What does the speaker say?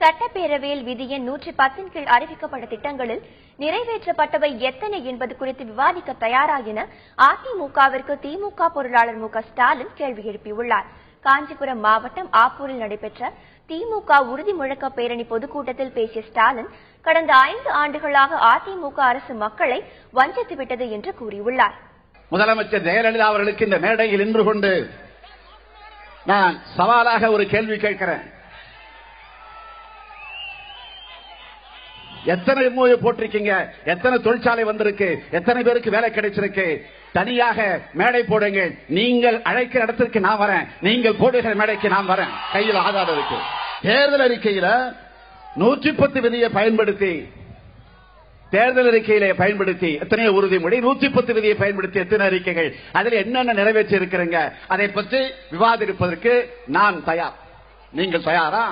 சட்டப்பேரவையில் விதி எண் 110 கீழ் அறிவிக்கப்பட்ட திட்டங்களில் நிறைவேற்றப்பட்டவை எத்தனை என்பது குறித்து விவாதிக்க தயாரா என அதிமுகவிற்கு திமுக பொருளாளர் மு க ஸ்டாலின் கேள்வி எழுப்பியுள்ளார். காஞ்சிபுரம் மாவட்டம் ஆப்பூரில் நடைபெற்ற திமுக உறுதி முழக்க பேரணி பொதுக்கூட்டத்தில் பேசிய ஸ்டாலின், கடந்த 5 ஆண்டுகளாக அதிமுக அரசு மக்களை வஞ்சித்துவிட்டது என்று கூறியுள்ளார். முதலமைச்சர் ஜெயலலிதா அவர்களுக்கு இந்த மேடையில் நின்று கொண்டு நான் சவாலாக ஒரு கேள்வி கேட்கிறேன். எத்தனை MOU போட்டிருக்கீங்க? எத்தனை தொழிற்சாலை வந்திருக்கு? எத்தனை பேருக்கு வேலை கிடைச்சிருக்கு? தனியாக மேடை போடுங்க. நீங்கள் அழைக்கிற இடத்திற்கு நான் வரேன், நீங்கள் போடுகிற மேடைக்கு நான் வரேன். கையில் ஆதாரம் இருக்கு. தேர்தல் அறிக்கையில 110 விதியை பயன்படுத்தி, தேர்தல் அறிக்கையிலே பயன்படுத்தி எத்தனையோ உறுதிமொழி, 110 விதியை பயன்படுத்தி எத்தனை அறிக்கைகள், அதில் என்னென்ன நிறைவேற்றி இருக்கிறீங்க, அதை பற்றி விவாதிப்பதற்கு நான் தயார். நீங்கள் தயாரா?